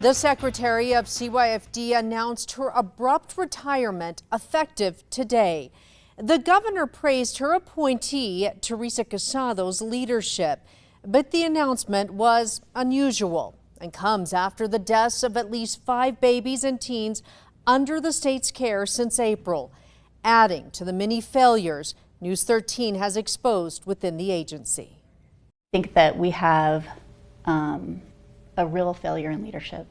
The Secretary of CYFD announced her abrupt retirement effective today. The governor praised her appointee, Teresa Casado's leadership, but the announcement was unusual and comes after the deaths of at least 5 babies and teens under the state's care since April, adding to the many failures News 13 has exposed within the agency. I think that we have a real failure in leadership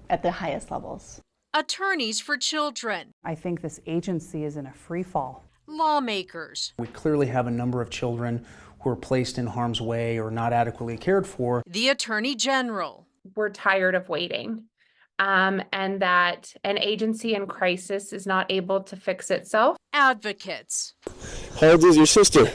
at the highest levels. Attorneys for children. I think this agency is in a free fall. Lawmakers. We clearly have a number of children who are placed in harm's way or not adequately cared for. The Attorney General. We're tired of waiting, and that an agency in crisis is not able to fix itself. Advocates. How old is your sister?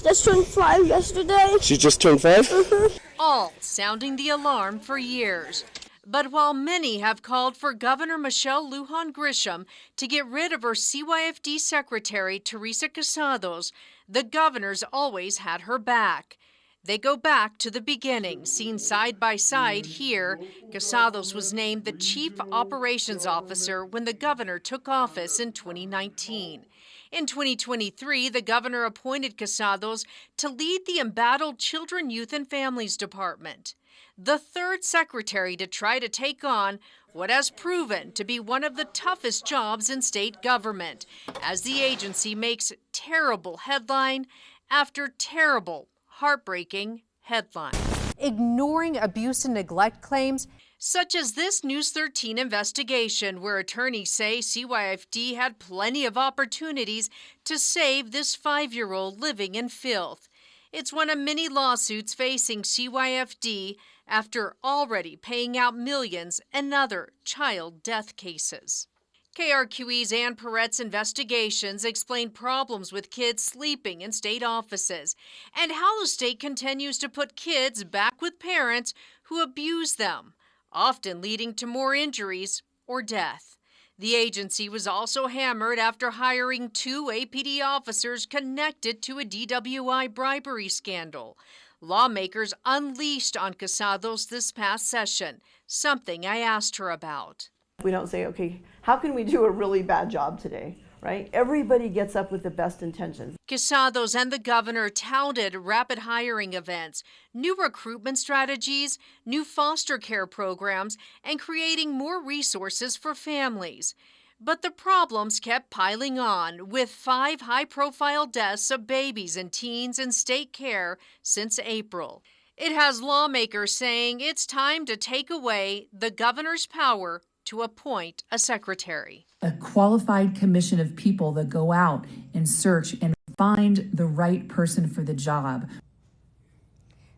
Just turned 5 yesterday. She just turned 5? All sounding the alarm for years. But while many have called for Governor Michelle Lujan Grisham to get rid of her CYFD secretary, Teresa Casados, the governor's always had her back. They go back to the beginning, seen side by side here. Casados was named the Chief Operations Officer when the governor took office in 2019. In 2023, the governor appointed Casados to lead the embattled Children, Youth, and Families Department, the third secretary to try to take on what has proven to be one of the toughest jobs in state government, as the agency makes terrible headline after terrible, heartbreaking headline. Ignoring abuse and neglect claims, such as this News 13 investigation, where attorneys say CYFD had plenty of opportunities to save this 5-year-old living in filth. It's one of many lawsuits facing CYFD after already paying out millions in other child death cases. KRQE's Ann Perret's investigations explain problems with kids sleeping in state offices and how the state continues to put kids back with parents who abuse them, often leading to more injuries or death. The agency was also hammered after hiring 2 APD officers connected to a DWI bribery scandal. Lawmakers unleashed on Casados this past session, something I asked her about. We don't say, okay, how can we do a really bad job today, right? Everybody gets up with the best intentions. Casados and the governor touted rapid hiring events, new recruitment strategies, new foster care programs, and creating more resources for families. But the problems kept piling on, with 5 high-profile deaths of babies and teens in state care since April. It has lawmakers saying it's time to take away the governor's power to appoint a secretary. A qualified commission of people that go out and search and find the right person for the job.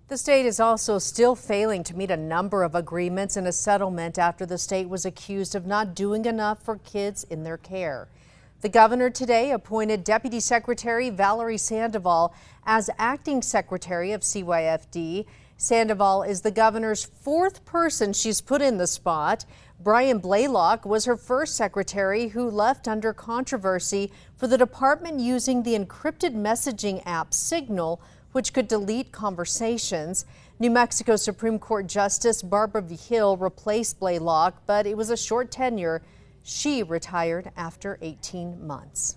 The state is also still failing to meet a number of agreements in a settlement after the state was accused of not doing enough for kids in their care. The governor today appointed Deputy Secretary Valerie Sandoval as acting secretary of CYFD. Sandoval is the governor's 4th person she's put in the spot. Brian Blaylock was her first secretary, who left under controversy for the department using the encrypted messaging app Signal, which could delete conversations. New Mexico Supreme Court Justice Barbara Vigil replaced Blaylock, but it was a short tenure. She retired after 18 months.